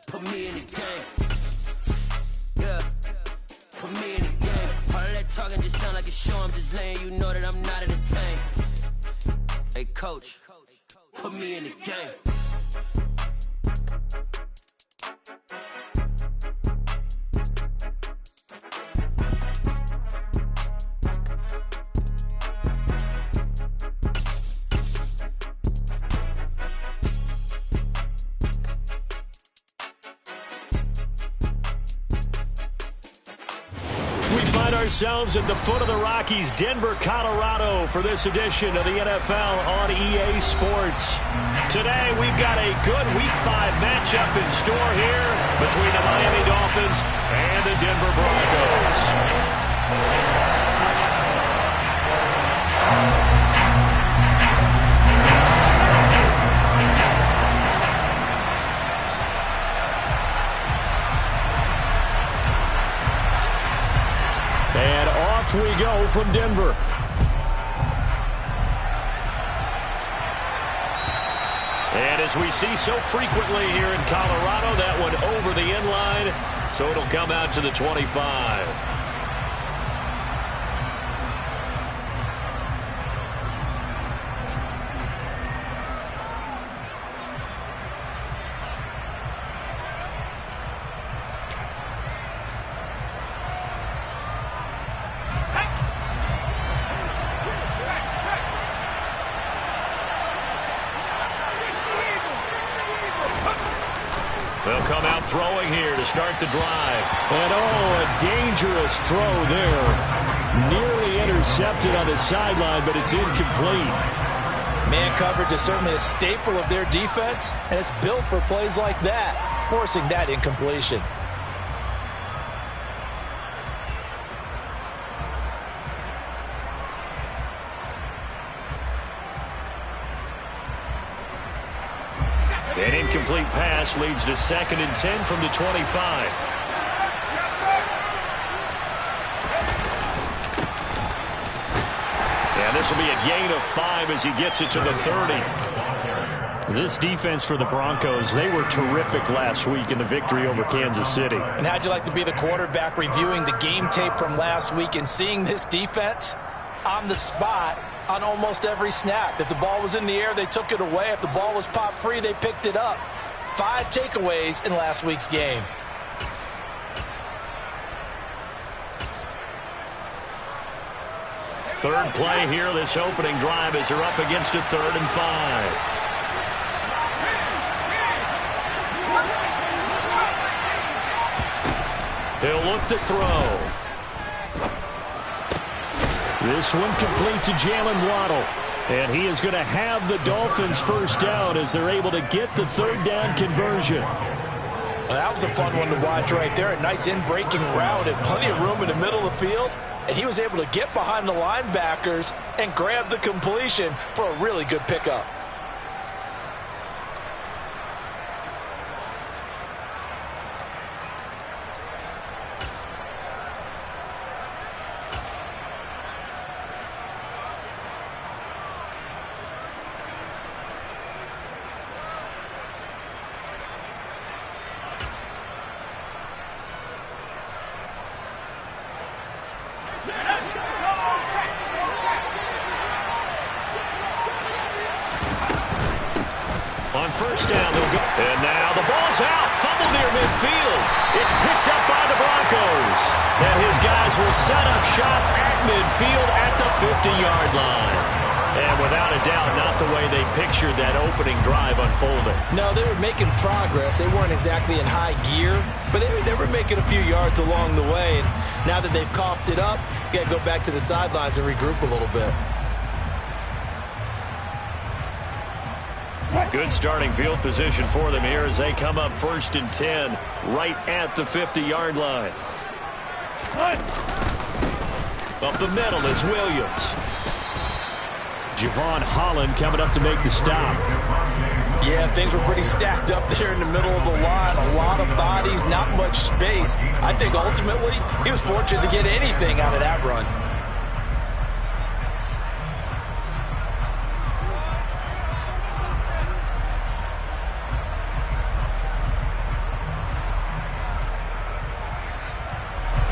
Put me in the game. Yeah. Put me in the game. All that talking just sound like a show. I'm just laying you know that I'm not entertained. Hey, coach. Put me in the game. Ourselves at the foot of the Rockies, Denver, Colorado, for this edition of the NFL on EA Sports. Today, we've got a good Week 5 matchup in store here between the Miami Dolphins and the Denver Broncos. And off we go from Denver. And as we see so frequently here in Colorado, that one over the end line, so it'll come out to the 25. They'll come out throwing here to start the drive. And a dangerous throw there. Nearly intercepted on the sideline, but it's incomplete. Man coverage is certainly a staple of their defense, and it's built for plays like that, forcing that incompletion. An incomplete pass leads to 2nd and 10 from the 25. And this will be a gain of 5 as he gets it to the 30. This defense for the Broncos, they were terrific last week in the victory over Kansas City. And how'd you like to be the quarterback reviewing the game tape from last week and seeing this defense on the spot on almost every snap? If the ball was in the air, they took it away. If the ball was popped free, they picked it up. 5 takeaways in last week's game. Third play here, this opening drive, as they're up against a 3rd and 5. He'll look to throw. This one complete to Jalen Waddle. And he is going to have the Dolphins first down as they're able to get the 3rd down conversion. Well, that was a fun one to watch right there. A nice in-breaking route and plenty of room in the middle of the field. And he was able to get behind the linebackers and grab the completion for a really good pickup. On first down, they'll go. And now the ball's out. Fumble near midfield. It's picked up by the Broncos. And his guys will set up shop at midfield at the 50-yard line. And without a doubt, not the way they pictured that opening drive unfolding. No, they were making progress. They weren't exactly in high gear, but they were making a few yards along the way. And now that they've coughed it up, you got to go back to the sidelines and regroup a little bit. Good starting field position for them here as they come up 1st and 10 right at the 50-yard line. Up the middle, it's Williams. Javon Holland coming up to make the stop. Yeah, things were pretty stacked up there in the middle of the line. A lot of bodies, not much space. I think ultimately he was fortunate to get anything out of that run.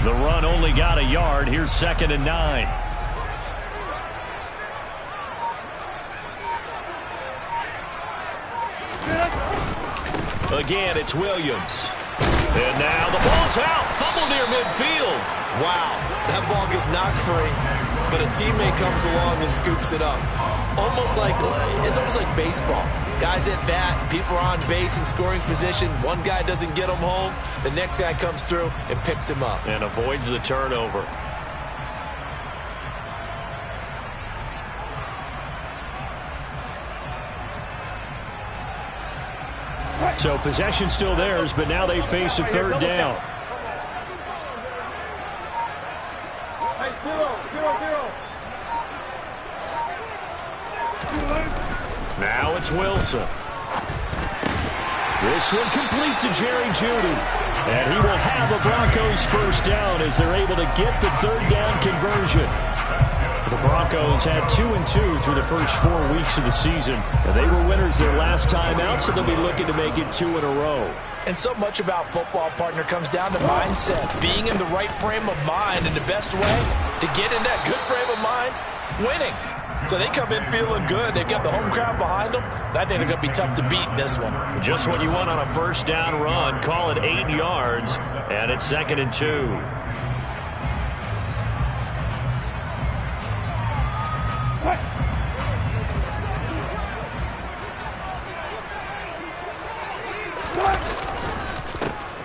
The run only got a yard. Here's 2nd and 9. Again, it's Williams. And now the ball's out. Fumble near midfield. Wow, that ball gets knocked free, but a teammate comes along and scoops it up. It's almost like baseball. Guys at bat, people are on base in scoring position. One guy doesn't get him home. The next guy comes through and picks him up. And avoids the turnover. So possession still theirs, but now they face a 3rd down. Now it's Wilson. This one complete to Jerry Jeudy. And he will have a Broncos 1st down as they're able to get the 3rd down conversion. The Broncos had 2-2 through the first 4 weeks of the season. And they were winners their last time out, so they'll be looking to make it 2 in a row. And so much about football, partner, comes down to mindset. Being in the right frame of mind, and the best way to get in that good frame of mind, winning. So they come in feeling good. They've got the home crowd behind them. I think they're going to be tough to beat in this one. Just what you want on a 1st down run. Call it 8 yards, and it's 2nd and 2.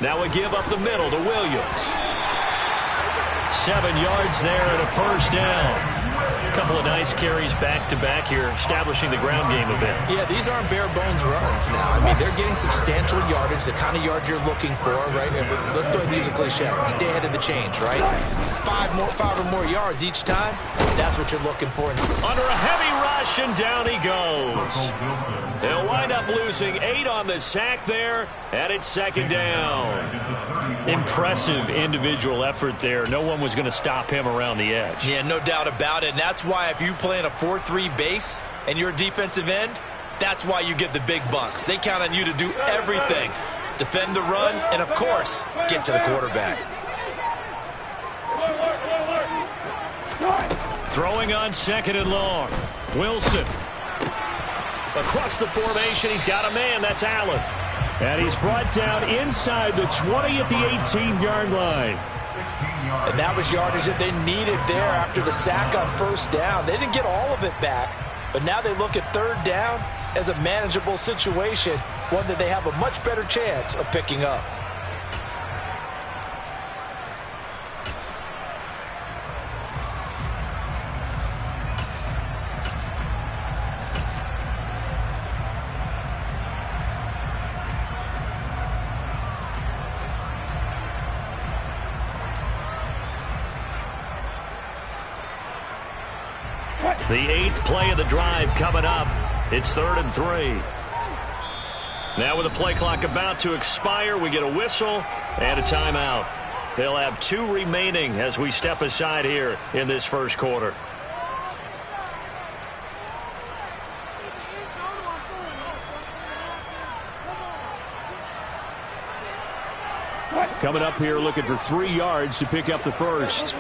Now we give up the middle to Williams. 7 yards there and a 1st down. A couple of nice carries back-to-back here, establishing the ground game a bit. Yeah, these aren't bare-bones runs now. I mean, they're getting substantial yardage, the kind of yards you're looking for, right? Let's go ahead and use a cliche. Stay ahead of the change, right? 5 or more yards each time, that's what you're looking for. Under a heavy rush, and down he goes. They'll wind up losing 8 on the sack there, and it's 2nd down. Impressive individual effort there. No one was going to stop him around the edge. Yeah, no doubt about it. And that's why if you play in a 4-3 base and you're a defensive end, that's why you get the big bucks. They count on you to do everything. Defend the run and, of course, get to the quarterback. Throwing on 2nd and long. Wilson. Across the formation, he's got a man. That's Allen. And he's brought down inside the 20 at the 18-yard line. And that was yardage that they needed there after the sack on 1st down. They didn't get all of it back, but now they look at 3rd down as a manageable situation, one that they have a much better chance of picking up. The 8th play of the drive coming up. It's 3rd and 3. Now with the play clock about to expire, we get a whistle and a timeout. They'll have 2 remaining as we step aside here in this 1st quarter. Coming up here looking for 3 yards to pick up the 1st.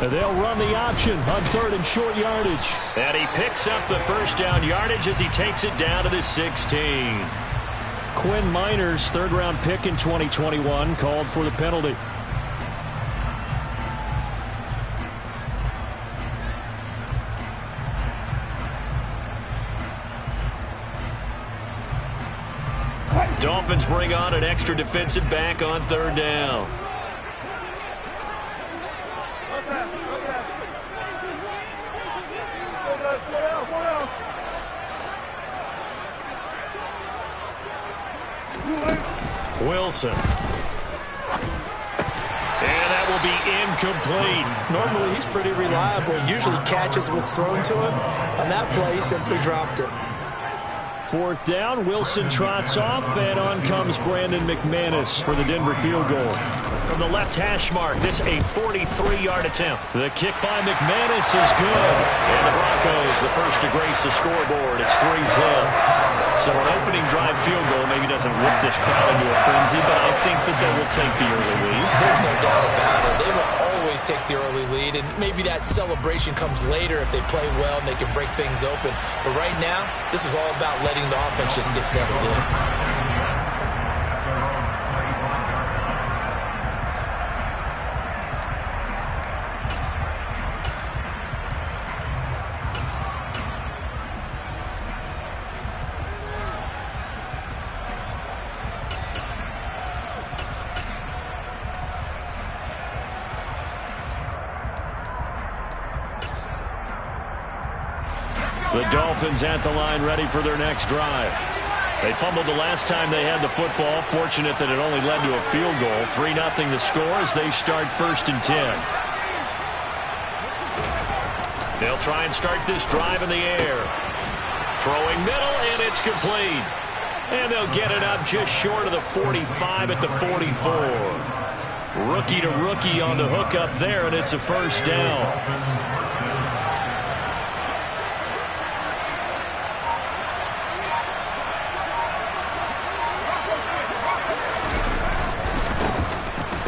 They'll run the option on 3rd and short yardage. And he picks up the 1st down yardage as he takes it down to the 16. Quinn Miners, 3rd-round pick in 2021, called for the penalty. Dolphins bring on an extra defensive back on 3rd down. Wilson. And that will be incomplete. Normally he's pretty reliable. Usually catches what's thrown to him. On that play, he simply dropped it. 4th down. Wilson trots off, and on comes Brandon McManus for the Denver field goal. From the left hash mark, this a 43-yard attempt. The kick by McManus is good. And the Broncos, the first to grace the scoreboard. It's 3-zip. So an opening drive field goal maybe doesn't whip this crowd into a frenzy, but I think that they will take the early lead. There's no doubt about it. They will always take the early lead, and maybe that celebration comes later if they play well and they can break things open. But right now, this is all about letting the offense just get settled in. The Dolphins at the line ready for their next drive. They fumbled the last time they had the football. Fortunate that it only led to a field goal. 3-0 the score as they start 1st and 10. They'll try and start this drive in the air. Throwing middle, and it's complete. And they'll get it up just short of the 45 at the 44. Rookie to rookie on the hook up there, and it's a 1st down.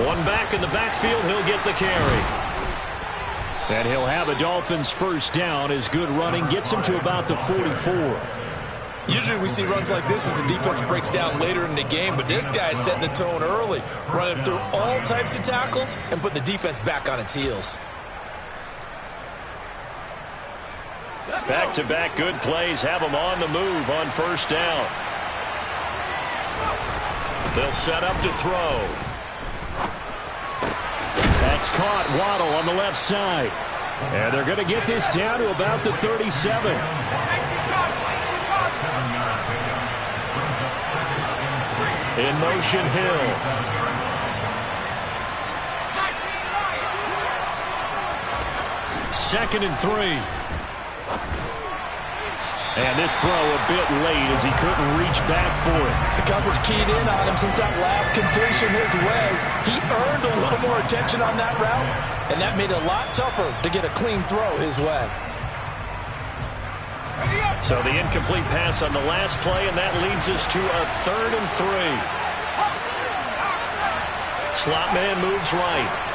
One back in the backfield, he'll get the carry. And he'll have a Dolphins 1st down as good running gets him to about the 44. Usually we see runs like this as the defense breaks down later in the game, but this guy's setting the tone early, running through all types of tackles and putting the defense back on its heels. Back-to-back good plays have them on the move on 1st down. They'll set up to throw. That's caught. Waddle on the left side. And they're going to get this down to about the 37. In motion, Hill. 2nd and 3. And this throw a bit late as he couldn't reach back for it. The coverage keyed in on him since that last completion his way. He earned a little more attention on that route, and that made it a lot tougher to get a clean throw his way. So the incomplete pass on the last play, and that leads us to a 3rd and 3. Slot man moves right.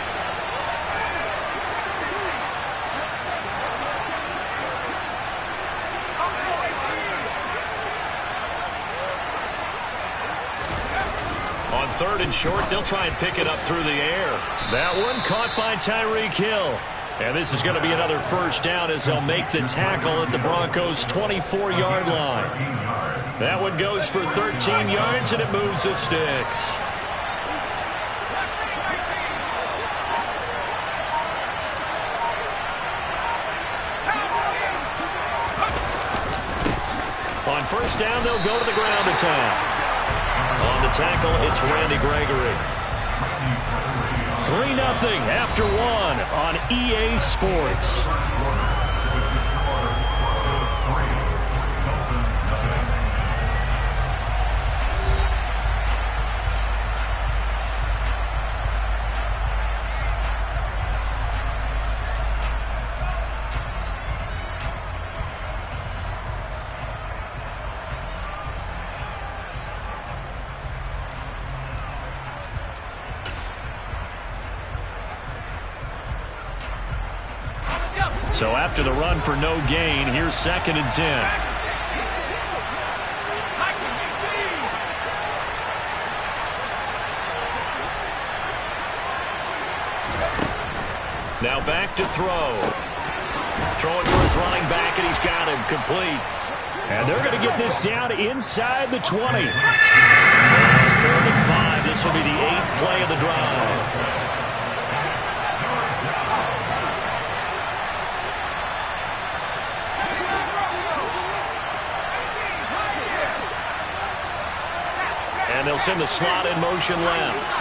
On 3rd and short, they'll try and pick it up through the air. That one caught by Tyreek Hill. And this is going to be another 1st down as they'll make the tackle at the Broncos' 24-yard line. That one goes for 13 yards, and it moves the sticks. On 1st down, they'll go to the ground attack. On the tackle, it's Randy Gregory. 3-0 after 1 on EA Sports. So after the run for no gain, here's 2nd and 10. Now back to throw. Throwing for his running back, and he's got him complete. And they're going to get this down inside the 20. And 3rd and 5. This will be the 8th play of the drive. And they'll send the slot in motion left.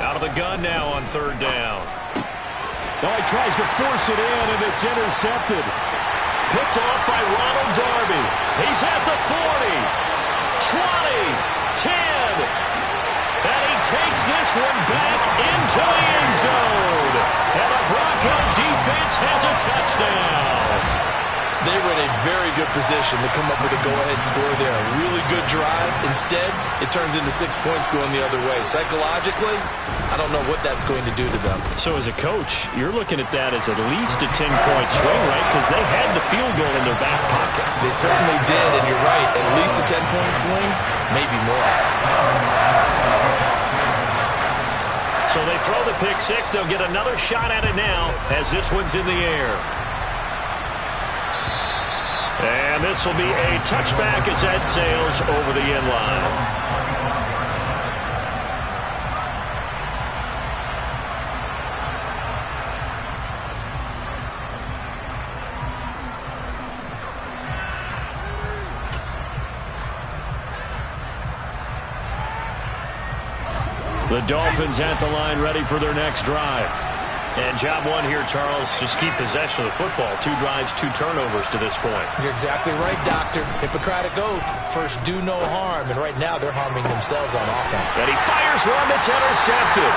Out of the gun now on 3rd down. Oh, he tries to force it in, and it's intercepted. Picked off by Ronald Darby. He's at the 40, 20, 10. And he takes this one back into the end zone. And the Bronco defense has a touchdown. They were in a very good position to come up with a go-ahead score there. A really good drive. Instead, it turns into 6 points going the other way. Psychologically, I don't know what that's going to do to them. So as a coach, you're looking at that as at least a 10-point swing, right? Because they had the field goal in their back pocket. They certainly did, and you're right. At least a 10-point swing, maybe more. So they throw the pick six. They'll get another shot at it now as this one's in the air. And this will be a touchback as that sails over the end line. The Dolphins at the line ready for their next drive. And job one here, Charles, just keep possession of the football. 2 drives, 2 turnovers to this point. You're exactly right, Doctor. Hippocratic oath. First, do no harm. And right now, they're harming themselves on offense. And he fires one that's intercepted.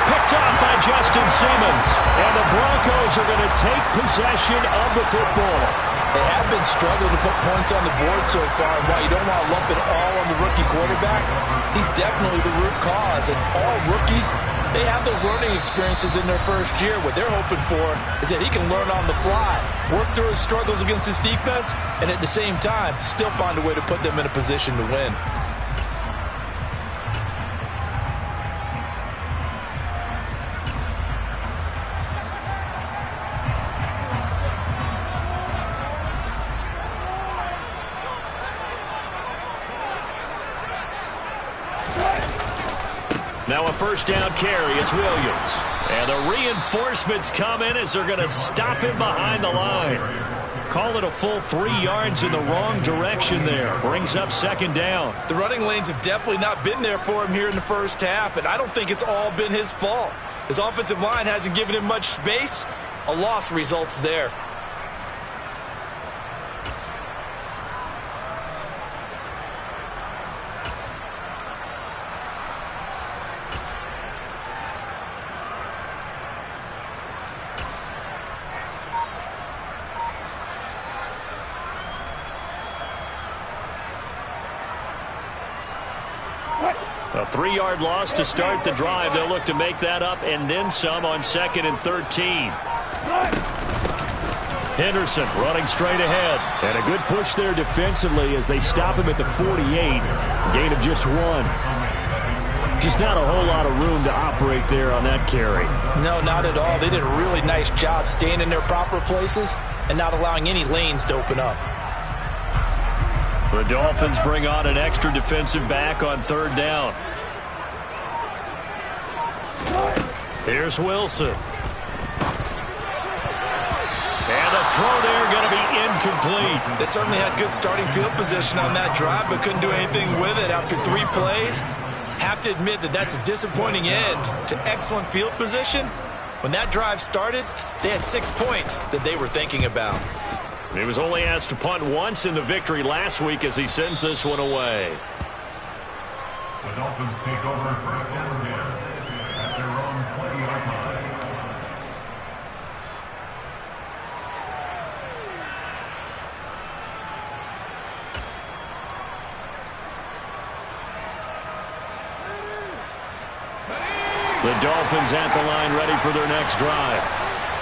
Picked up by Justin Simmons. And the Broncos are going to take possession of the football. They have been struggling to put points on the board so far. And while you don't want to lump it all on the rookie quarterback, he's definitely the root cause. And all rookies, they have those learning experiences in their first year. What they're hoping for is that he can learn on the fly, work through his struggles against his defense, and at the same time, still find a way to put them in a position to win. Now a first down carry. It's Williams. And the reinforcements come in as they're going to stop him behind the line. Call it a full 3 yards in the wrong direction there. Brings up second down. The running lanes have definitely not been there for him here in the first half, and I don't think it's all been his fault. His offensive line hasn't given him much space. A loss results there. A 3-yard loss to start the drive. They'll look to make that up and then some on 2nd and 13. Henderson running straight ahead. And a good push there defensively as they stop him at the 48. Gain of just 1. Just not a whole lot of room to operate there on that carry. No, not at all. They did a really nice job staying in their proper places and not allowing any lanes to open up. The Dolphins bring on an extra defensive back on 3rd down. Here's Wilson. And the throw there going to be incomplete. They certainly had good starting field position on that drive, but couldn't do anything with it after 3 plays. Have to admit that that's a disappointing end to excellent field position. When that drive started, they had 6 points that they were thinking about. He was only asked to punt once in the victory last week as he sends this one away. The Dolphins take over first down 10 at their own 20-yard line. The Dolphins at the line ready for their next drive.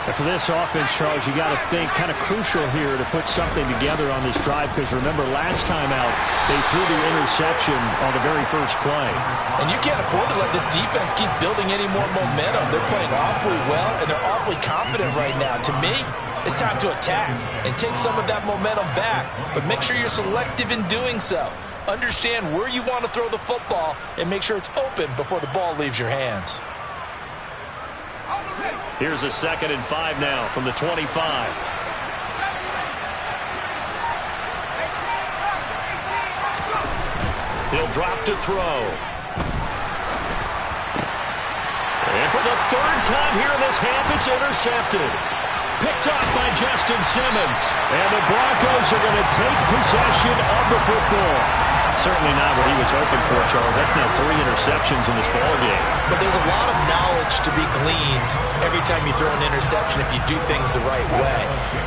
And for this offense, Charles, you got to think kind of crucial here to put something together on this drive because remember last time out they threw the interception on the very first play. And you can't afford to let this defense keep building any more momentum. They're playing awfully well and they're awfully confident right now. To me, it's time to attack and take some of that momentum back. But make sure you're selective in doing so. Understand where you want to throw the football and make sure it's open before the ball leaves your hands. Here's a 2nd and 5 now from the 25. He'll drop to throw. And for the 3rd time here in this first half. It's intercepted. Picked off by Justin Simmons. And the Broncos are going to take possession of the football. Certainly not what he was hoping for, Charles. That's now 3 interceptions in this ball game. But there's a lot of knowledge to be gleaned every time you throw an interception if you do things the right way.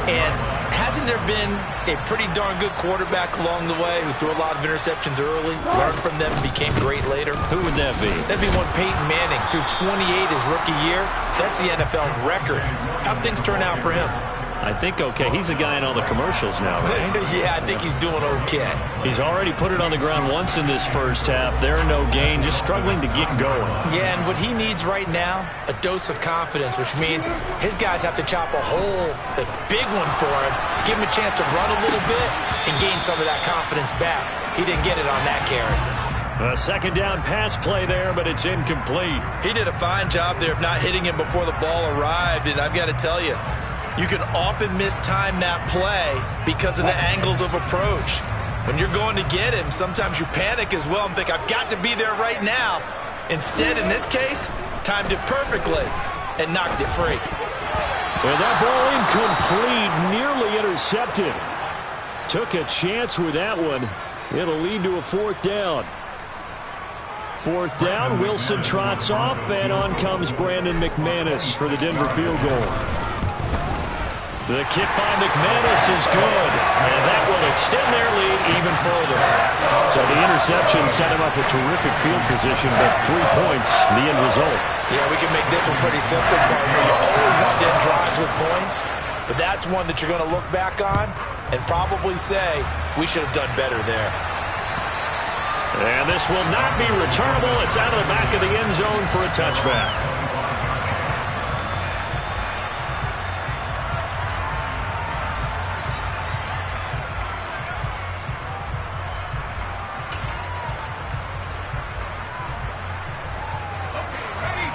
And hasn't there been a pretty darn good quarterback along the way who threw a lot of interceptions early, learned from them, and became great later? Who would that be? That'd be one Peyton Manning. Threw 28 his rookie year. That's the NFL record. How'd things turn out for him? I think okay. He's the guy in all the commercials now, right? Yeah, I think he's doing okay. He's already put it on the ground once in this first half. There, no gain, just struggling to get going. Yeah, and what he needs right now, a dose of confidence, which means his guys have to chop a hole, a big one for him, give him a chance to run a little bit, and gain some of that confidence back. He didn't get it on that carry. A second down pass play there, but it's incomplete. He did a fine job there of not hitting him before the ball arrived, and I've got to tell you, you can often mistime that play because of the angles of approach. When you're going to get him, sometimes you panic as well and think, I've got to be there right now. Instead, in this case, timed it perfectly and knocked it free. And that ball incomplete, nearly intercepted. Took a chance with that one. It'll lead to a 4th down. 4th down, Wilson trots off, and on comes Brandon McManus for the Denver field goal. The kick by McManus is good, and that will extend their lead even further. So the interception set him up a terrific field position, but 3 points, the end result. Yeah, we can make this one pretty simple, partner. You always want to end drives with points, but that's one that you're going to look back on and probably say, we should have done better there. And this will not be returnable. It's out of the back of the end zone for a touchback.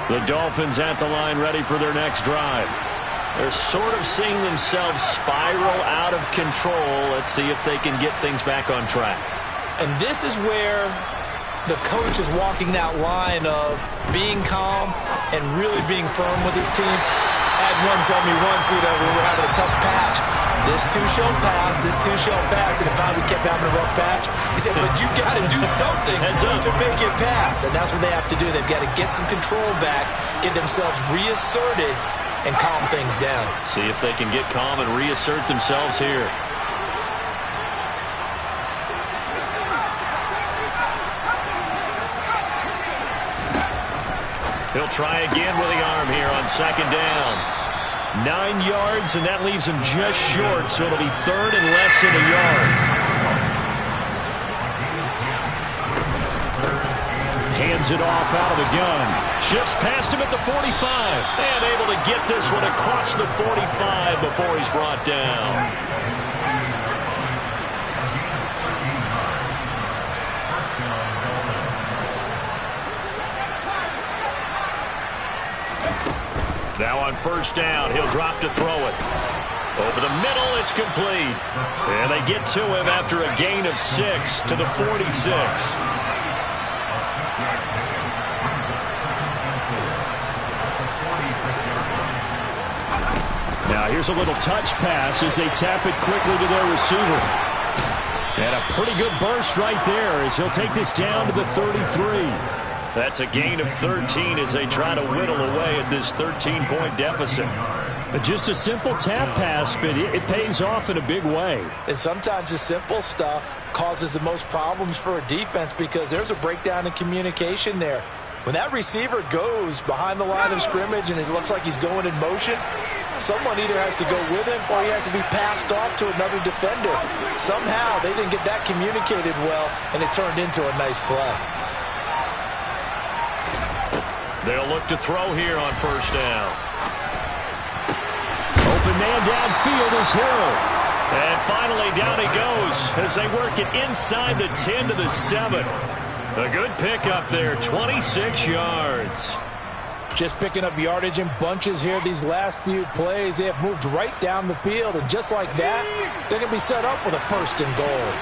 The Dolphins at the line, ready for their next drive. They're sort of seeing themselves spiral out of control. Let's see if they can get things back on track. And this is where the coach is walking that line of being calm and really being firm with his team. I had one tell me once, we were having a tough patch. This too shall pass, this too shall pass. And finally we kept having a rough patch. He said, but you got to do something to make it pass. And that's what they have to do. They've got to get some control back, get themselves reasserted, and calm things down. See if they can get calm and reassert themselves here. He'll try again with the arm here on 2nd down. 9 yards, and that leaves him just short, so it'll be 3rd and less than a yard. Hands it off out of the gun. Shifts past him at the 45. And able to get this one across the 45 before he's brought down. Now on 1st down, he'll drop to throw it. Over the middle, it's complete. And they get to him after a gain of 6 to the 46. Now here's a little touch pass as they tap it quickly to their receiver. And a pretty good burst right there as he'll take this down to the 33. That's a gain of 13 as they try to whittle away at this 13-point deficit. Just a simple tap pass, but it pays off in a big way. And sometimes the simple stuff causes the most problems for a defense because there's a breakdown in communication there. When that receiver goes behind the line of scrimmage and it looks like he's going in motion, someone either has to go with him or he has to be passed off to another defender. Somehow they didn't get that communicated well, and it turned into a nice play. They'll look to throw here on 1st down. Open man downfield is Hill. And finally down he goes as they work it inside the 10 to the 7. A good pickup there, 26 yards. Just picking up yardage in bunches here these last few plays. They have moved right down the field, and just like that, they're going to be set up with a 1st and goal.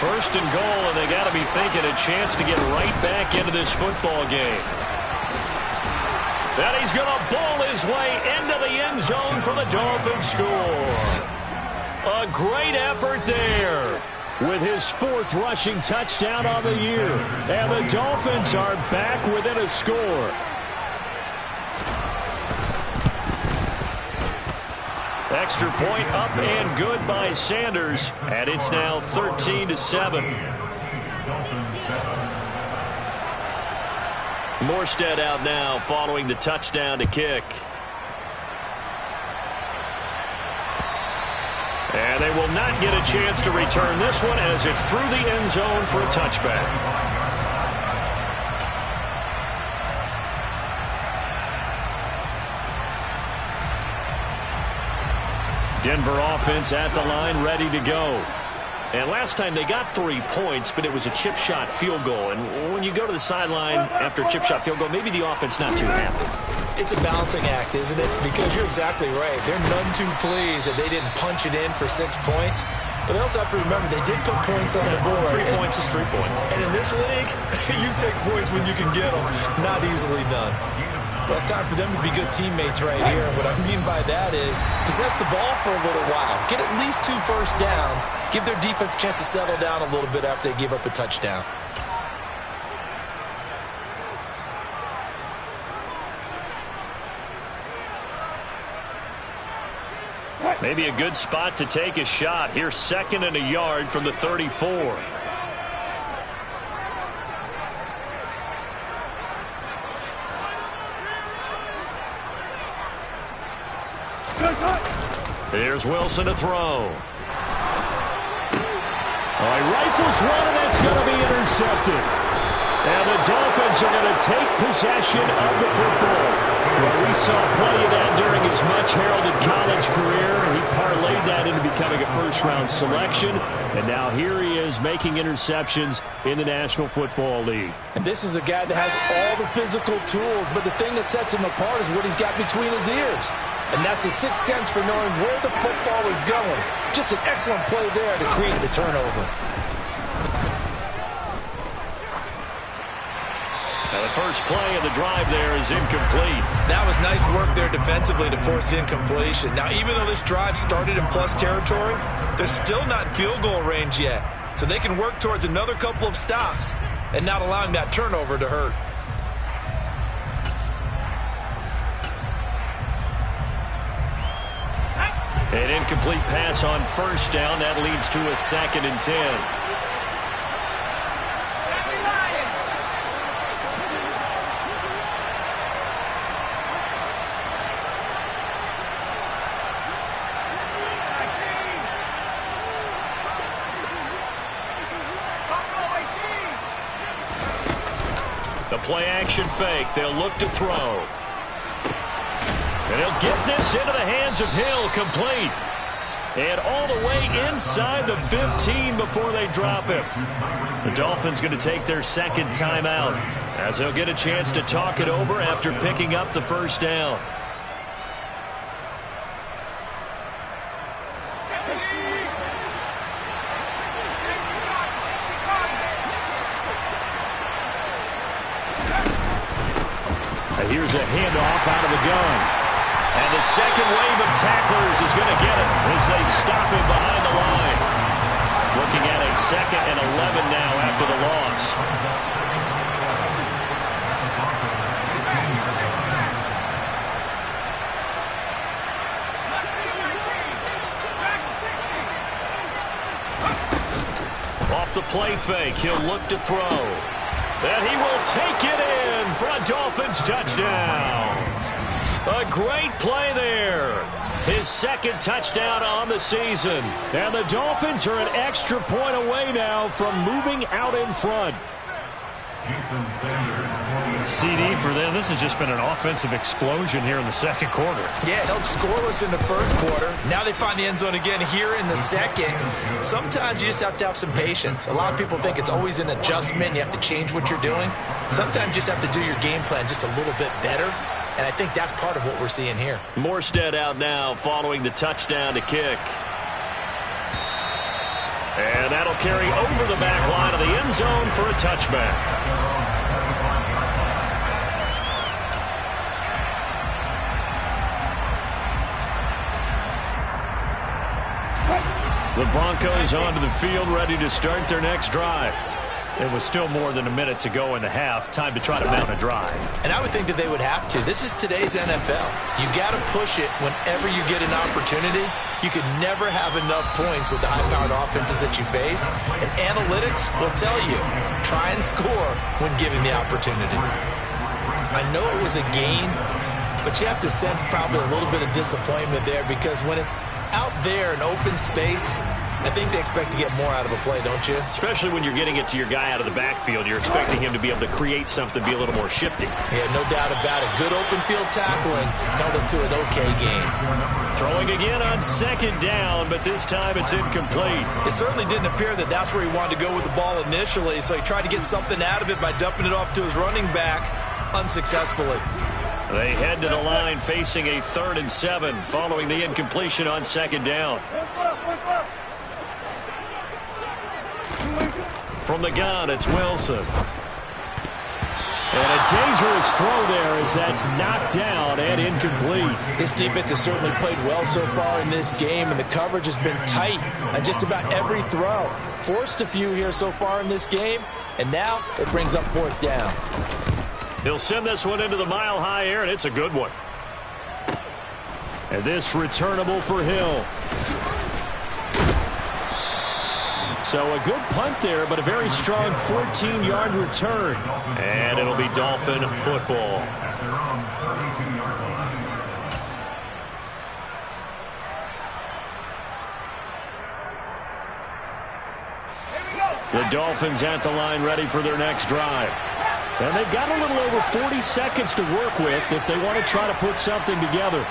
1st and goal, and they got to be thinking a chance to get right back into this football game. And he's going to bowl his way into the end zone for the Dolphins score. A great effort there. With his 4th rushing touchdown on the year. And the Dolphins are back within a score. Extra point up and good by Sanders. And it's now 13-7. Morstead out now following the touchdown to kick. And they will not get a chance to return this one as it's through the end zone for a touchback. Denver offense at the line, ready to go. And last time they got 3 points, but it was a chip shot field goal. And when you go to the sideline after a chip shot field goal, maybe the offense not too happy. It's a balancing act, isn't it? Because you're exactly right. They're none too pleased that they didn't punch it in for 6 points. But they also have to remember they did put points on the board. 3 points is 3 points. And in this league, you take points when you can get them. Not easily done. Well, it's time for them to be good teammates right here. What I mean by that is possess the ball for a little while. Get at least 2 first downs. Give their defense a chance to settle down a little bit after they give up a touchdown. Maybe a good spot to take a shot. Here's 2nd and a yard from the 34. Here's Wilson to throw. He rifles one, and that's going to be intercepted. And the Dolphins are going to take possession of the football. Well, we saw plenty of that during his much-heralded college career. He parlayed that into becoming a first-round selection. And now here he is making interceptions in the National Football League. And this is a guy that has all the physical tools, but the thing that sets him apart is what he's got between his ears. And that's the sixth sense for knowing where the football is going. Just an excellent play there to create the turnover. Now the first play of the drive there is incomplete. That was nice work there defensively to force incompletion. Now, even though this drive started in plus territory, they're still not in field goal range yet. So they can work towards another couple of stops and not allowing that turnover to hurt. An incomplete pass on first down. That leads to a 2nd and 10. The play action fake. They'll look to throw. And he'll get this into the hands of Hill, complete. And all the way inside the 15 before they drop him. The Dolphins going to take their 2nd timeout as they'll get a chance to talk it over after picking up the first down. And here's a handoff out of the gun. And the second wave of tacklers is going to get it as they stop him behind the line. Looking at a 2nd and 11 now after the loss. Off the play fake, he'll look to throw. And he will take it in for a Dolphins touchdown. A great play there. His 2nd touchdown on the season. And the Dolphins are an extra point away now from moving out in front. CD for them. This has just been an offensive explosion here in the 2nd quarter. Yeah, held scoreless in the 1st quarter. Now they find the end zone again here in the 2nd. Sometimes you just have to have some patience. A lot of people think it's always an adjustment. You have to change what you're doing. Sometimes you just have to do your game plan just a little bit better. And I think that's part of what we're seeing here. Morstead out now following the touchdown to kick. And that'll carry over the back line of the end zone for a touchback. The Broncos onto the field, ready to start their next drive. It was still more than a minute to go in the half. Time to try to mount a drive. And I would think that they would have to. This is today's NFL. You got to push it whenever you get an opportunity. You can never have enough points with the high-powered offenses that you face. And analytics will tell you, try and score when given the opportunity. I know it was a gain, but you have to sense probably a little bit of disappointment there because when it's out there in open space, I think they expect to get more out of a play, don't you? Especially when you're getting it to your guy out of the backfield. You're expecting him to be able to create something, be a little more shifty. Yeah, no doubt about it. Good open field tackling held it to an okay game. Throwing again on second down, but this time it's incomplete. It certainly didn't appear that that's where he wanted to go with the ball initially, so he tried to get something out of it by dumping it off to his running back unsuccessfully. They head to the line facing a 3rd and 7 following the incompletion on second down. From the gun, it's Wilson. And a dangerous throw there as that's knocked down and incomplete. This defense has certainly played well so far in this game, and the coverage has been tight on just about every throw. Forced a few here so far in this game, and now it brings up 4th down. He'll send this one into the mile-high air, and it's a good one. And this returnable for Hill. So a good punt there, but a very strong 14-yard return. And it'll be Dolphin football. At their own 32-yard line. The Dolphins at the line ready for their next drive. And they've got a little over 40 seconds to work with if they want to try to put something together.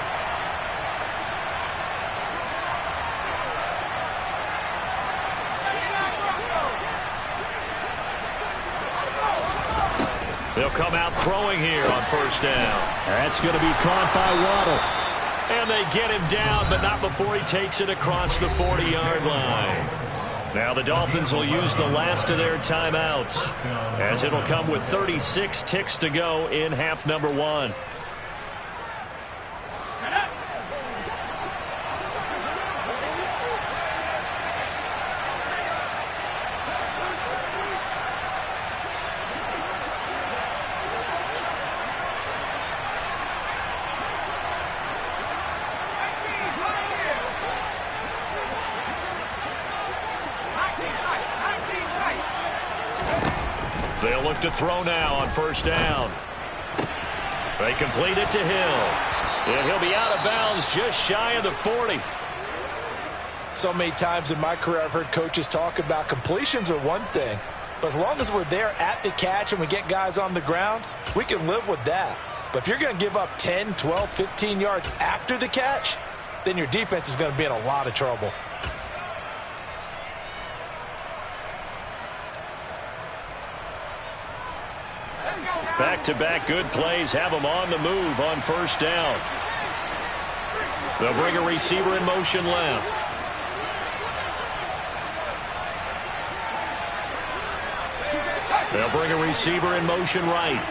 They'll come out throwing here on 1st down. That's going to be caught by Waddle. And they get him down, but not before he takes it across the 40-yard line. Now the Dolphins will use the last of their timeouts, as it'll come with 36 ticks to go in half number 1. They'll look to throw now on 1st down. They complete it to Hill. And he'll be out of bounds just shy of the 40. So many times in my career I've heard coaches talk about completions are one thing, but as long as we're there at the catch and we get guys on the ground, we can live with that. But if you're going to give up 10, 12, 15 yards after the catch, then your defense is going to be in a lot of trouble. Back-to-back good plays have them on the move on 1st down. They'll bring a receiver in motion left. They'll bring a receiver in motion right.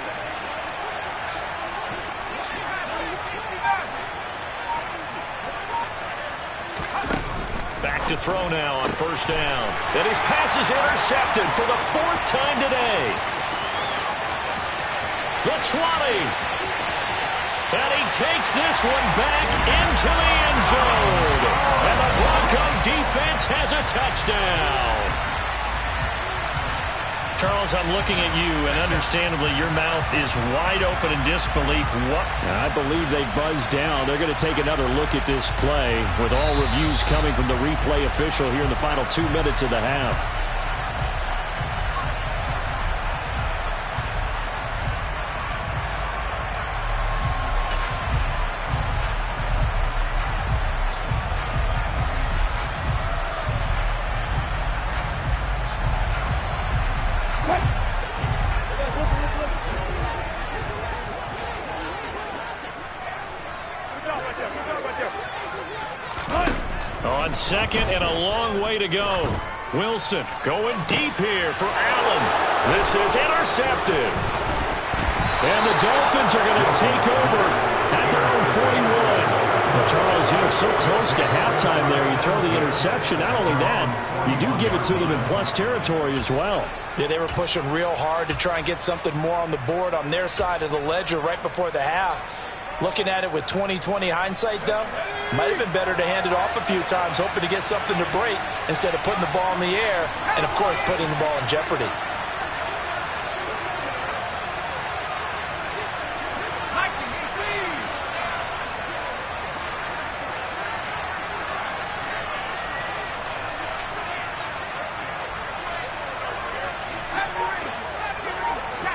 Back to throw now on 1st down. And his pass is intercepted for the 4th time today. The 20. And he takes this one back into the end zone. And the Bronco defense has a touchdown. Charles, I'm looking at you, and understandably your mouth is wide open in disbelief. What? I believe they buzzed down. They're going to take another look at this play with all reviews coming from the replay official here in the final 2 minutes of the half. On 2nd and a long way to go. Wilson going deep here for Allen. This is intercepted. And the Dolphins are going to take over at their own 41. Charles, so close to halftime there. You throw the interception. Not only that, you do give it to them in plus territory as well. Yeah, they were pushing real hard to try and get something more on the board on their side of the ledger right before the half. Looking at it with 20/20 hindsight, though, might have been better to hand it off a few times, hoping to get something to break instead of putting the ball in the air and, of course, putting the ball in jeopardy.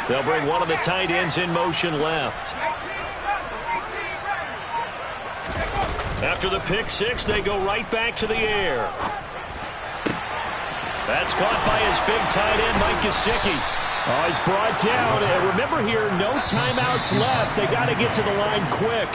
They'll bring one of the tight ends in motion left. After the pick six, they go right back to the air. That's caught by his big tight end, Mike Gesicki. Oh, he's brought down. And remember here, no timeouts left. They got to get to the line quick.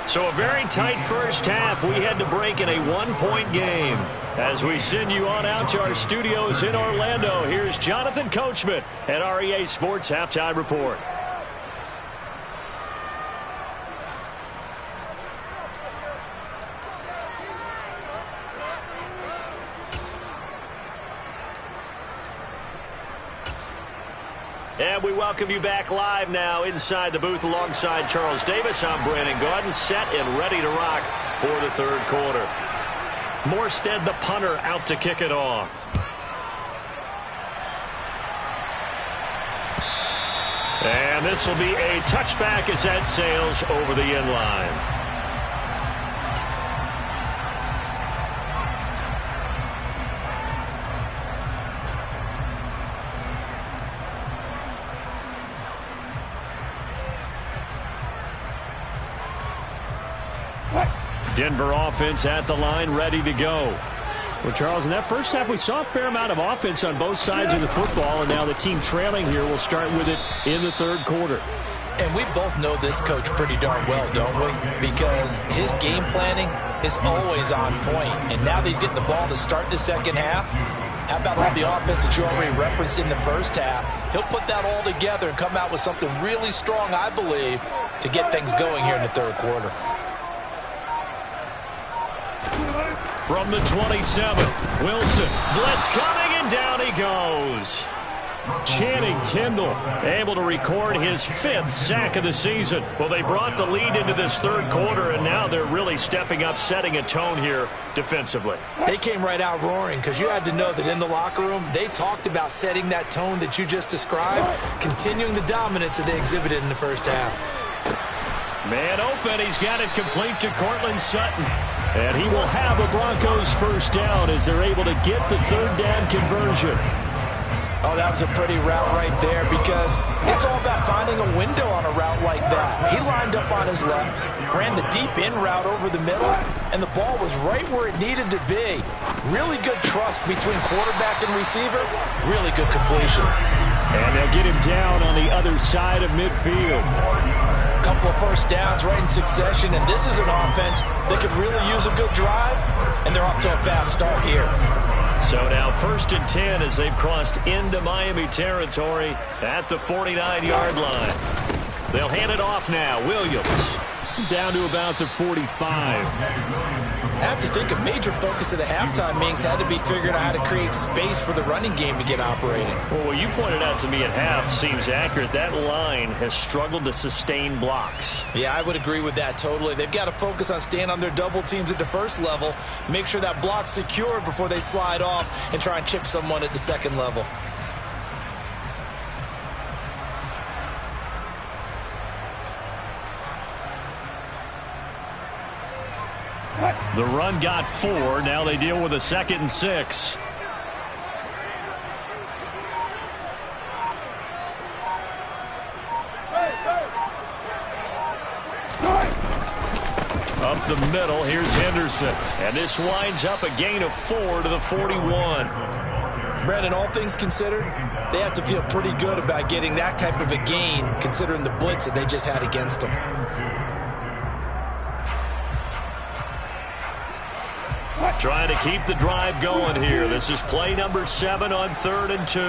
So a very tight first half. We had to break in a one-point game. As we send you on out to our studios in Orlando, here's Jonathan Coachman at REA Sports Halftime Report. And we welcome you back live now inside the booth alongside Charles Davis. I'm Brandon Gaudin, set and ready to rock for the third quarter. Morstead, the punter, out to kick it off. And this will be a touchback as that sails over the end line. Denver offense at the line, ready to go. Well, Charles, in that first half, we saw a fair amount of offense on both sides of the football, and now the team trailing here will start with it in the third quarter. And we both know this coach pretty darn well, don't we? Because his game planning is always on point. And now that he's getting the ball to start the second half, how about all the offense that you already referenced in the first half? He'll put that all together and come out with something really strong, I believe, to get things going here in the third quarter. From the 27, Wilson, blitz coming, and down he goes. Channing Tindall able to record his 5th sack of the season. Well, they brought the lead into this third quarter, and now they're really stepping up, setting a tone here defensively. They came right out roaring because you had to know that in the locker room, they talked about setting that tone that you just described, continuing the dominance that they exhibited in the first half. Man open, he's got it complete to Cortland Sutton. And he will have a Broncos first down as they're able to get the third down conversion. Oh, that was a pretty route right there because it's all about finding a window on a route like that. He lined up on his left, ran the deep in route over the middle, and the ball was right where it needed to be. Really good trust between quarterback and receiver. Really good completion. And they'll get him down on the other side of midfield. Couple of first downs right in succession, and this is an offense that could really use a good drive, and they're off to a fast start here. So now 1st and 10 as they've crossed into Miami territory at the 49-yard line. They'll hand it off now. Williams down to about the 45. I have to think a major focus of the halftime meetings had to be figuring out how to create space for the running game to get operating. Well, what you pointed out to me at half seems accurate. That line has struggled to sustain blocks. Yeah, I would agree with that totally. They've got to focus on staying on their double teams at the first level, make sure that block's secure before they slide off and try and chip someone at the second level. The run got 4. Now they deal with a 2nd and 6. Up the middle, here's Henderson. And this winds up a gain of 4 to the 41. Brandon, all things considered, they have to feel pretty good about getting that type of a gain considering the blitz that they just had against them. Trying to keep the drive going here. This is play number 7 on 3rd and 2.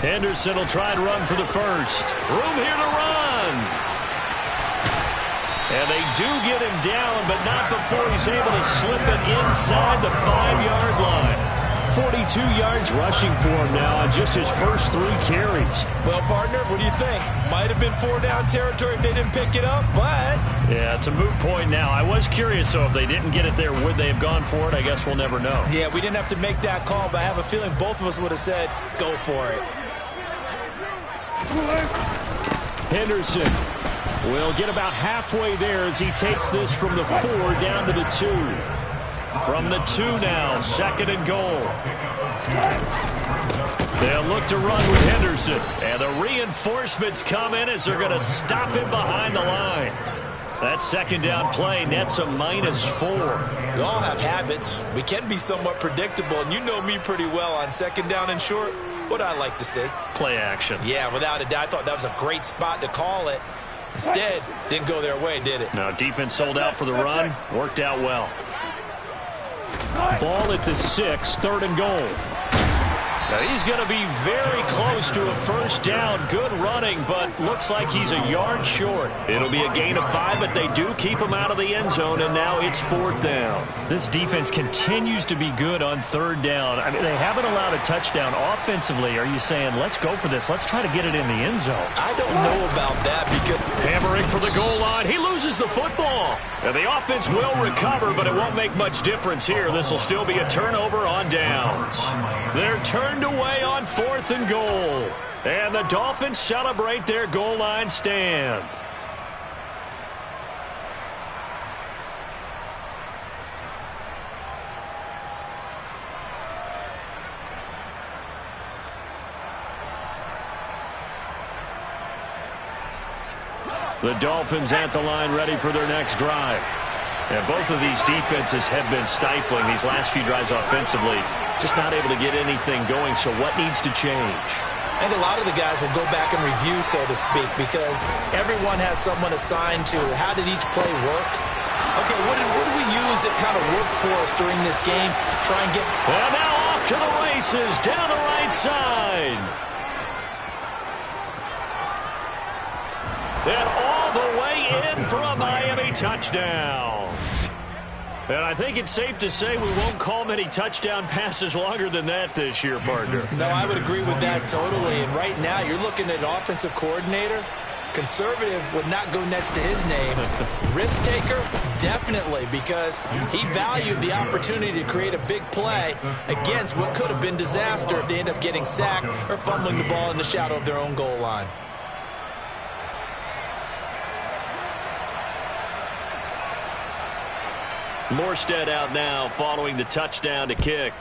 Henderson will try and run for the first. Room here to run. And they do get him down, but not before he's able to slip it inside the 5-yard line. 42 yards rushing for him now on just his first 3 carries. Well, partner, what do you think? Might have been 4-down territory if they didn't pick it up, but... Yeah, it's a moot point now. I was curious, so if they didn't get it there, would they have gone for it? I guess we'll never know. Yeah, we didn't have to make that call, but I have a feeling both of us would have said, go for it. Henderson will get about halfway there as he takes this from the 4 down to the 2. From the 2 now, 2nd and goal. They'll look to run with Henderson. And the reinforcements come in as they're going to stop him behind the line. That 2nd down play nets a -4. We all have habits. We can be somewhat predictable, and you know me pretty well on 2nd down and short. What I like to say? Play action. Yeah, without a doubt. I thought that was a great spot to call it. Instead, didn't go their way, did it? Now, defense sold out for the run. Worked out well. Ball at the 6, 3rd and goal. Now he's going to be very close to a first down. Good running, but looks like he's a yard short. It'll be a gain of 5, but they do keep him out of the end zone, and now it's 4th down. This defense continues to be good on 3rd down. I mean, they haven't allowed a touchdown. Offensively, are you saying, let's go for this, let's try to get it in the end zone? I don't know about that because... Hammering for the goal line. He loses the football. And the offense will recover, but it won't make much difference here. This will still be a turnover on downs. They're turned away on 4th and goal. And the Dolphins celebrate their goal line stand. The Dolphins at the line, ready for their next drive. And both of these defenses have been stifling these last few drives offensively. Just not able to get anything going, so what needs to change? And a lot of the guys will go back and review, so to speak, because everyone has someone assigned to how did each play work. Okay, what did we use that kind of worked for us during this game? Try and get... And now off to the races, down the right side. And all the way in for a Miami touchdown. And I think it's safe to say we won't call many touchdown passes longer than that this year, partner. No, I would agree with that totally. And right now, you're looking at an offensive coordinator. Conservative would not go next to his name. Risk taker, definitely, because he valued the opportunity to create a big play against what could have been disaster if they end up getting sacked or fumbling the ball in the shadow of their own goal line. Morstead out now following the touchdown to kick.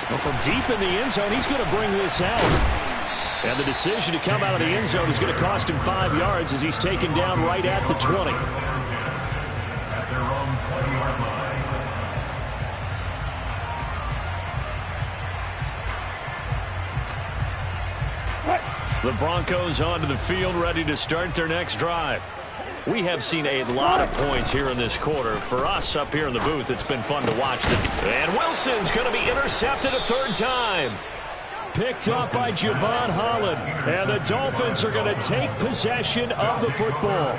Well, from deep in the end zone, he's going to bring this out. And the decision to come out of the end zone is going to cost him 5 yards as he's taken down right at the 20. At their own 20-yard line. The Broncos onto the field, ready to start their next drive. We have seen a lot of points here in this quarter. For us up here in the booth, it's been fun to watch. And Wilson's going to be intercepted a 3rd time. Picked up by Javon Holland. And the Dolphins are going to take possession of the football.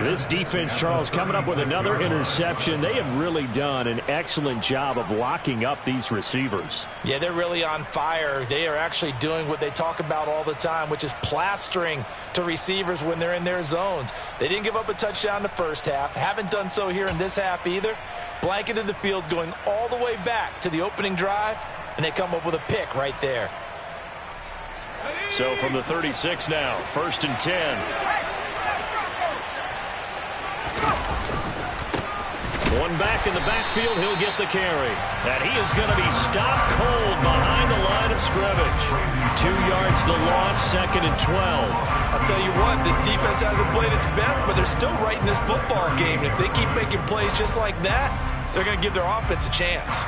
This defense, Charles, coming up with another interception. They have really done an excellent job of locking up these receivers. Yeah, they're really on fire. They are actually doing what they talk about all the time, which is plastering to receivers when they're in their zones. They didn't give up a touchdown in the first half. Haven't done so here in this half either. Blanketed the field going all the way back to the opening drive, and they come up with a pick right there. So from the 36 now, 1st and 10. One back in the backfield, he'll get the carry. And he is going to be stopped cold behind the line of scrimmage. 2 yards the loss, 2nd and 12. I'll tell you what, this defense hasn't played its best, but they're still right in this football game. And if they keep making plays just like that, they're going to give their offense a chance.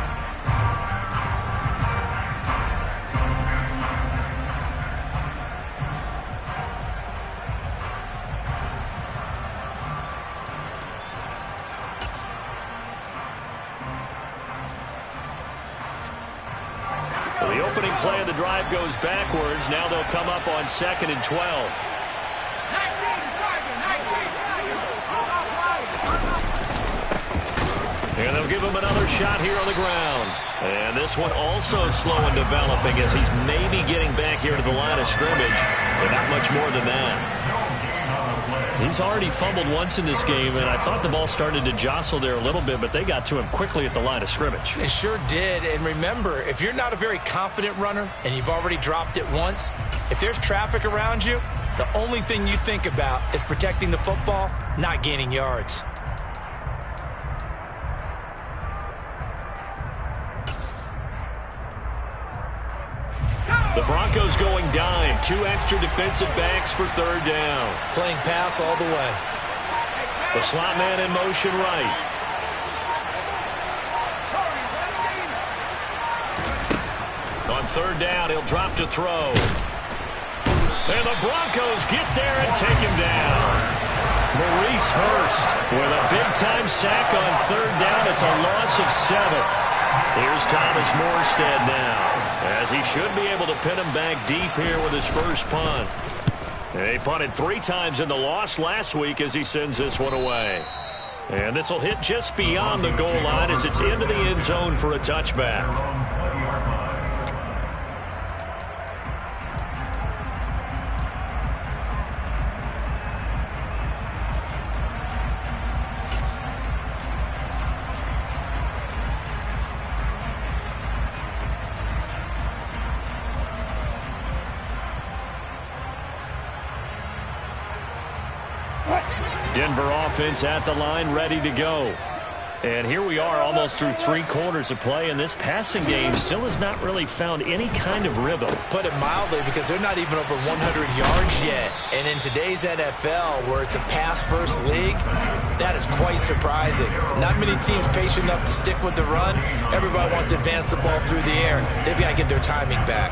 The opening play of the drive goes backwards. Now they'll come up on 2nd and 12. And they'll give him another shot here on the ground. And this one also slow and developing as he's maybe getting back here to the line of scrimmage, but not much more than that. He's already fumbled once in this game, and I thought the ball started to jostle there a little bit, but they got to him quickly at the line of scrimmage. They sure did. And remember, if you're not a very confident runner and you've already dropped it once, if there's traffic around you, the only thing you think about is protecting the football, not gaining yards. The Broncos going dime. 2 extra defensive backs for 3rd down. Playing pass all the way. The slot man in motion right. On 3rd down, he'll drop to throw. And the Broncos get there and take him down. Maurice Hurst with a big-time sack on 3rd down. It's a loss of 7. Here's Thomas Morstead now, as he should be able to pin him back deep here with his first punt. He punted 3 times in the loss last week as he sends this one away. And this will hit just beyond the goal line as it's into the end zone for a touchback. Denver offense at the line, ready to go. And here we are almost through 3 quarters of play, and this passing game still has not really found any kind of rhythm. Put it mildly, because they're not even over 100 yards yet. And in today's NFL, where it's a pass-first league, that is quite surprising. Not many teams patient enough to stick with the run. Everybody wants to advance the ball through the air. They've got to get their timing back.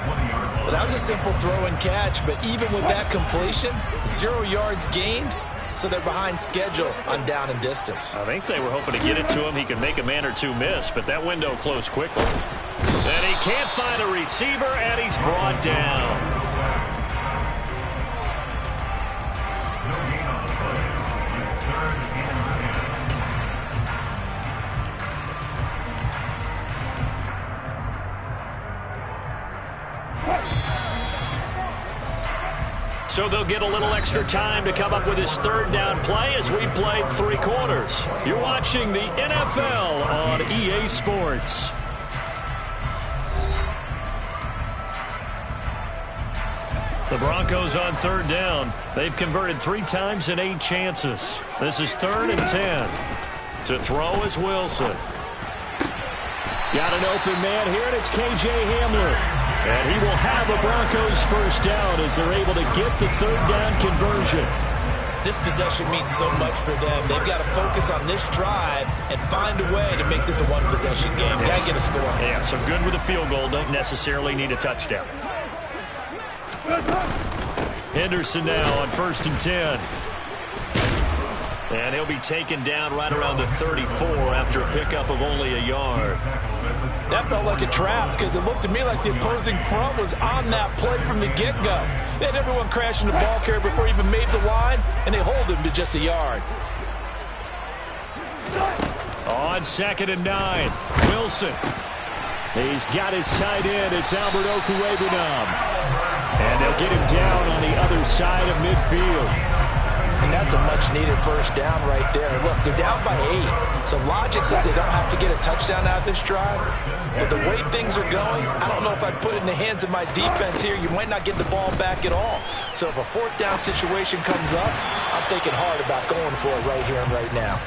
Well, that was a simple throw and catch, but even with that completion, 0 yards gained. So they're behind schedule on down and distance. I think they were hoping to get it to him. He could make a man or 2 miss, but that window closed quickly. And he can't find a receiver, and he's brought down. So they'll get a little extra time to come up with his 3rd down play as we've played 3 quarters. You're watching the NFL on EA Sports. The Broncos on 3rd down. They've converted 3 times in 8 chances. This is 3rd and 10. To throw is Wilson. Got an open man here, and it's K.J. Hamler. And he will have a Broncos first down as they're able to get the 3rd down conversion. This possession means so much for them. They've got to focus on this drive and find a way to make this a 1-possession game. Got to get a score. Yeah, so good with a field goal. Don't necessarily need a touchdown. Henderson now on 1st and 10. And he'll be taken down right around the 34 after a pickup of only a yard. That felt like a trap because it looked to me like the opposing front was on that play from the get-go. They had everyone crashing the ball carrier before he even made the line, and they hold him to just a yard. On 2nd and 9, Wilson. He's got his tight end. It's Albert Okwuegbunam. And they'll get him down on the other side of midfield. And that's a much-needed first down right there. Look, they're down by 8. So logic says they don't have to get a touchdown out of this drive. But the way things are going, I don't know if I'd put it in the hands of my defense here. You might not get the ball back at all. So if a 4th down situation comes up, I'm thinking hard about going for it right here and right now.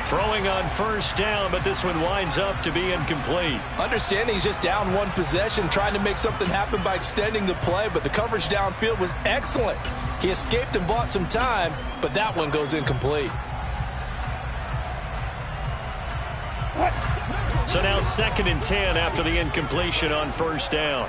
Throwing on 1st down, but this one winds up to be incomplete. Understanding he's just down 1 possession, trying to make something happen by extending the play, but the coverage downfield was excellent. He escaped and bought some time, but that one goes incomplete. So now 2nd and 10 after the incompletion on 1st down.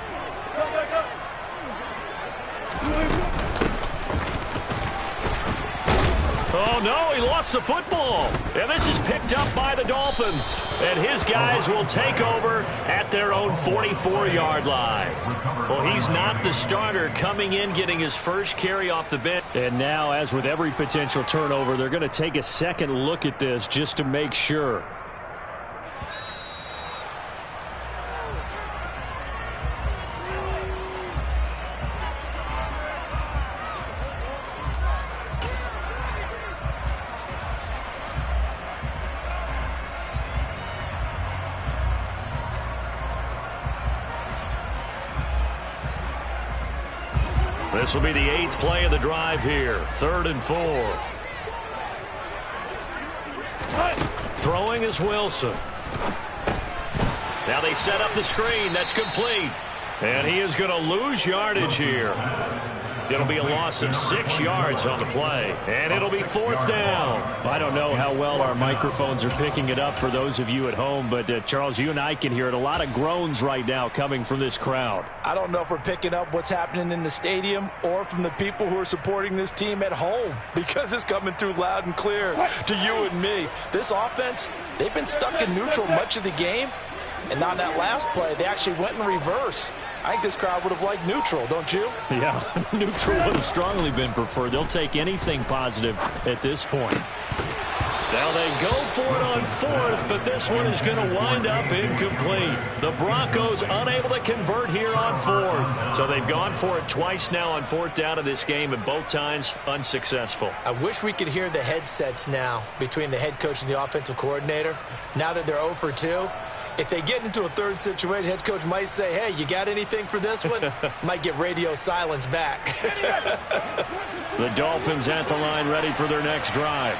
Oh, no, he lost the football. And this is picked up by the Dolphins. And his guys will take over at their own 44-yard line. Well, he's not the starter coming in, getting his first carry off the bench. And now, as with every potential turnover, they're going to take a second look at this just to make sure. This will be the 8th play of the drive here. 3rd and 4. Throwing is Wilson. Now they set up the screen. That's complete. And he is going to lose yardage here. It'll be a loss of 6 yards on the play. And it'll be 4th down. I don't know how well our microphones are picking it up for those of you at home, but Charles, you and I can hear it. A lot of groans right now coming from this crowd. I don't know if we're picking up what's happening in the stadium or from the people who are supporting this team at home, because it's coming through loud and clear to you and me. This offense, they've been stuck in neutral much of the game. And on that last play, they actually went in reverse. I think this crowd would have liked neutral, don't you? Yeah, neutral would have strongly been preferred. They'll take anything positive at this point. Now they go for it on 4th, but this one is going to wind up incomplete. The Broncos unable to convert here on 4th. So they've gone for it twice now on 4th down in this game, and both times unsuccessful. I wish we could hear the headsets now between the head coach and the offensive coordinator. Now that they're 0 for 2. If they get into a third situation, head coach might say, hey, you got anything for this one? Might get radio silence back. The Dolphins at the line, ready for their next drive.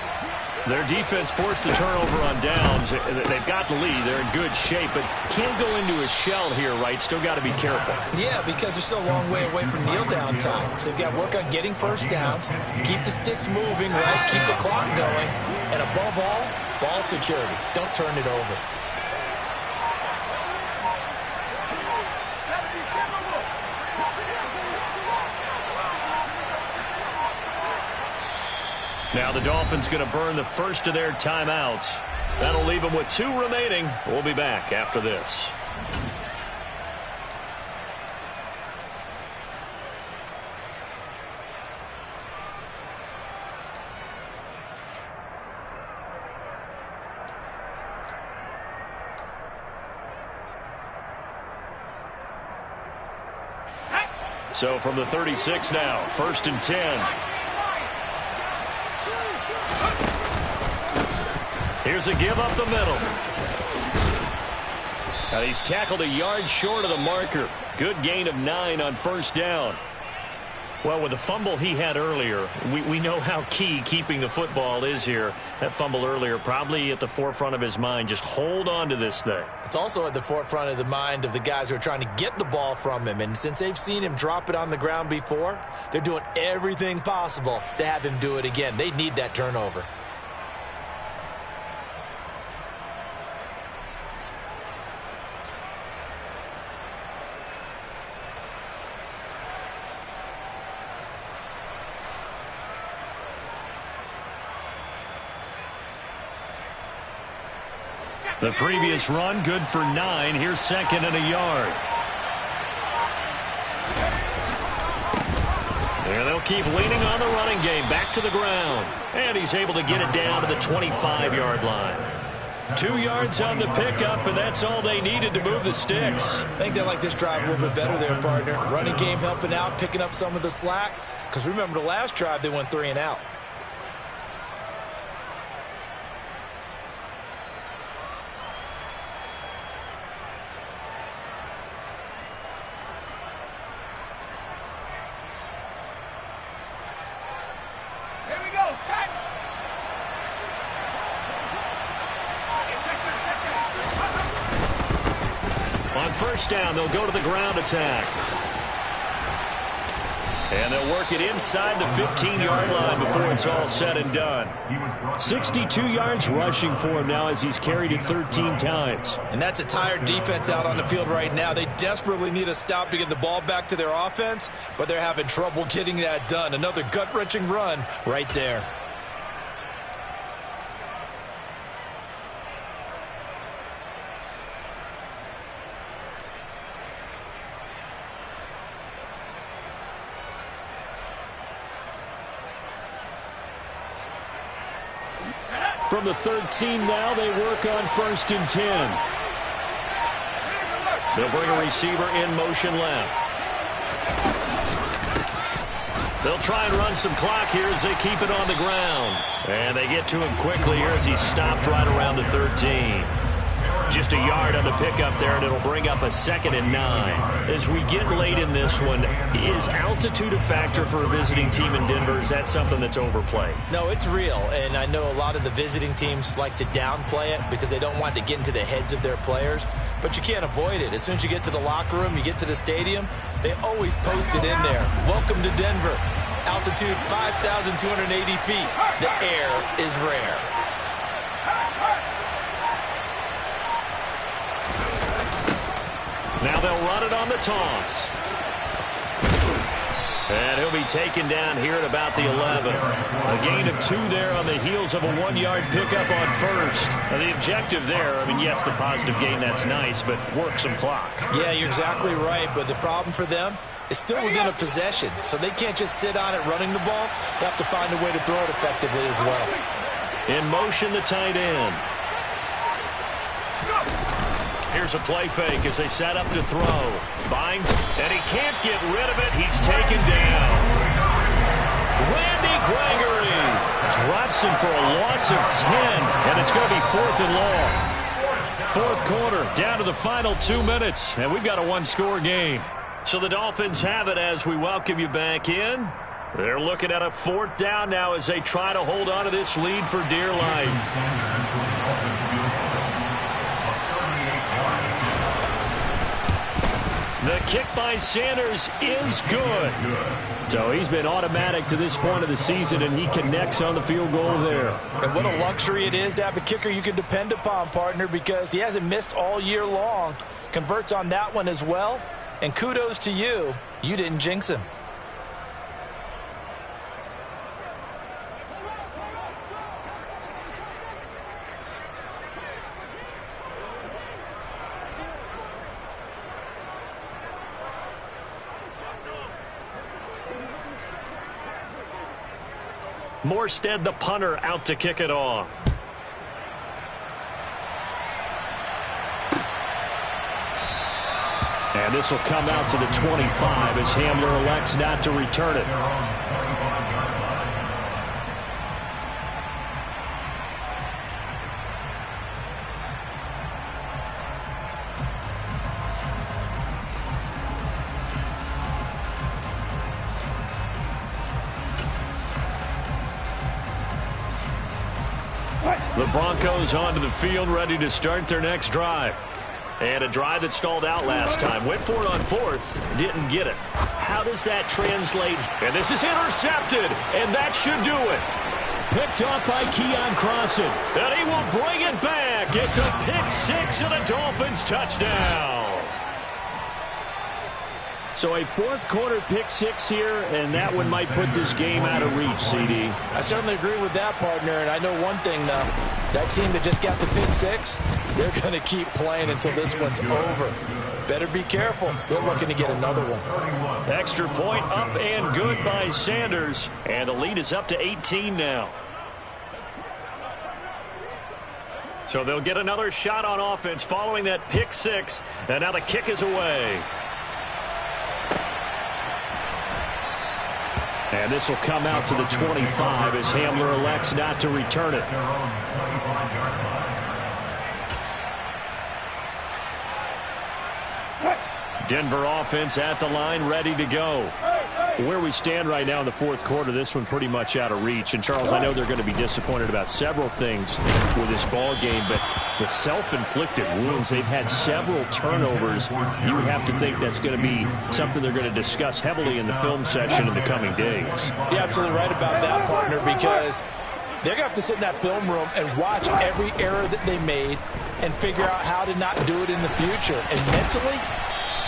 Their defense forced the turnover on downs. They've got the lead. They're in good shape, but can't go into a shell here, right? Still got to be careful. Yeah, because they're still a long way away from kneel-down time. So they've got to work on getting first downs, keep the sticks moving, right? Keep the clock going. And above all, ball security. Don't turn it over. Now the Dolphins going to burn the first of their timeouts. That'll leave them with 2 remaining. We'll be back after this. So from the 36 now, 1st and 10. Here's a give up the middle. Now he's tackled a yard short of the marker. Good gain of 9 on 1st down. Well, with the fumble he had earlier, we know how key keeping the football is here. That fumble earlier probably at the forefront of his mind. Just hold on to this thing. It's also at the forefront of the mind of the guys who are trying to get the ball from him. And since they've seen him drop it on the ground before, they're doing everything possible to have him do it again. They need that turnover. The previous run, good for 9. Here's 2nd and a yard. And they'll keep leaning on the running game. Back to the ground. And he's able to get it down to the 25-yard line. 2 yards on the pickup, and that's all they needed to move the sticks. I think they like this drive a little bit better there, partner. Running game helping out, picking up some of the slack. Because remember, the last drive, they went 3 and out. Down, they'll go to the ground attack. And they'll work it inside the 15-yard line before it's all said and done. 62 yards rushing for him now as he's carried it 13 times. And that's a tired defense out on the field right now. They desperately need a stop to get the ball back to their offense, but they're having trouble getting that done. Another gut-wrenching run right there. From the 13 now, they work on 1st and 10. They'll bring a receiver in motion left. They'll try and run some clock here as they keep it on the ground. And they get to him quickly here as he's stopped right around the 13. Just a yard on the pickup there, and it'll bring up a 2nd and 9. As we get late in this one, is altitude a factor for a visiting team in Denver? Is that something that's overplayed? No, it's real, and I know a lot of the visiting teams like to downplay it because they don't want to get into the heads of their players, but you can't avoid it. As soon as you get to the locker room, you get to the stadium, they always post it in there. Welcome to Denver. Altitude 5,280 feet. The air is rare. Now they'll run it on the toss. And he'll be taken down here at about the 11. A gain of 2 there on the heels of a 1-yard pickup on 1st. Now the objective there, I mean, yes, the positive gain, that's nice, but work some clock. Yeah, you're exactly right, but the problem for them is still within a possession, so they can't just sit on it running the ball. They have to find a way to throw it effectively as well. In motion, the tight end. Here's a play fake as they set up to throw. Binds, and he can't get rid of it. He's taken down. Randy Gregory drops him for a loss of 10, and it's going to be 4th and long. 4th quarter, down to the final 2 minutes, and we've got a 1-score game. So the Dolphins have it as we welcome you back in. They're looking at a 4th down now as they try to hold on to this lead for dear life. The kick by Sanders is good. So he's been automatic to this point of the season, and he connects on the field goal there. And what a luxury it is to have a kicker you can depend upon, partner, because he hasn't missed all year long. Converts on that one as well. And kudos to you. You didn't jinx him. Morstead, the punter, out to kick it off. And this will come out to the 25 as Hamler elects not to return it. The Broncos onto the field, ready to start their next drive. And a drive that stalled out last time. Went for it on 4th, didn't get it. How does that translate? And this is intercepted, and that should do it. Picked off by Keon Crossan. And he will bring it back. It's a pick-6 and a Dolphins touchdown. So a 4th quarter pick-6 here, and that one might put this game out of reach, CD. I certainly agree with that, partner, and I know one thing, though. That team that just got the pick-6, they're going to keep playing until this one's over. Better be careful. They're looking to get another one. Extra point up and good by Sanders, and the lead is up to 18 now. So they'll get another shot on offense following that pick-6, and now the kick is away. And this will come out to the 25 as Hamler elects not to return it. Denver offense at the line, ready to go. Where we stand right now in the 4th quarter, this one pretty much out of reach. And, Charles, I know they're going to be disappointed about several things with this ball game, but the self-inflicted wounds, they've had several turnovers. You would have to think that's going to be something they're going to discuss heavily in the film session in the coming days. You're absolutely right about that, partner, because they're going to have to sit in that film room and watch every error that they made and figure out how to not do it in the future. And mentally,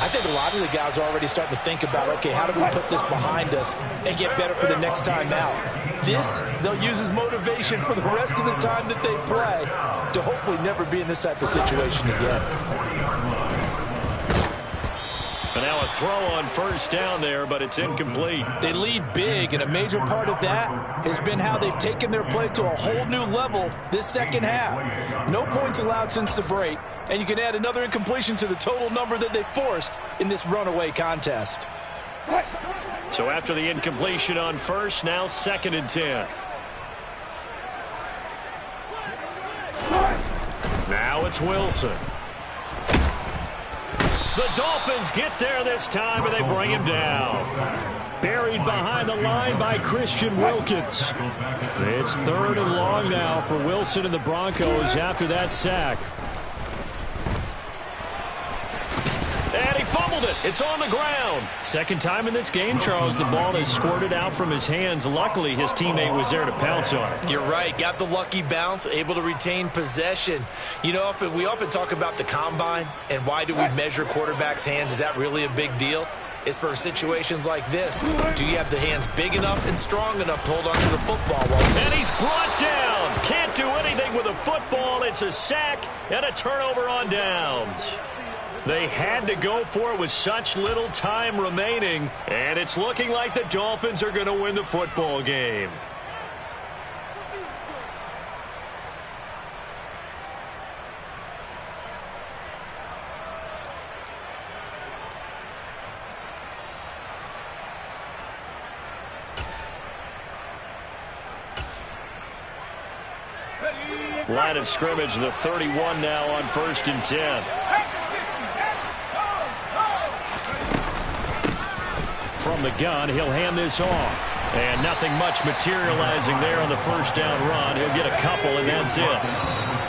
I think a lot of the guys are already starting to think about, okay, how do we put this behind us and get better for the next time out? This, they'll use as motivation for the rest of the time that they play to hopefully never be in this type of situation again. And now a throw on first down there, but it's incomplete. They lead big, and a major part of that has been how they've taken their play to a whole new level this second half. No points allowed since the break, and you can add another incompletion to the total number that they forced in this runaway contest. So after the incompletion on first, now 2nd and 10. Now it's Wilson. The Dolphins get there this time, and they bring him down. Buried behind the line by Christian Wilkins. It's 3rd and long now for Wilson and the Broncos after that sack. And he fumbled it. It's on the ground. Second time in this game, Charles, the ball has squirted out from his hands. Luckily, his teammate was there to pounce on it. You're right. Got the lucky bounce, able to retain possession. You know, we often talk about the combine and why do we measure quarterbacks' hands. Is that really a big deal? It's for situations like this. Do you have the hands big enough and strong enough to hold on to the football? And he's brought down. Can't do anything with a football. It's a sack and a turnover on downs. They had to go for it with such little time remaining, and it's looking like the Dolphins are going to win the football game. Line of scrimmage, the 31 now on 1st and 10. From the gun, he'll hand this off. And nothing much materializing there on the first down run. He'll get a couple, and that's it.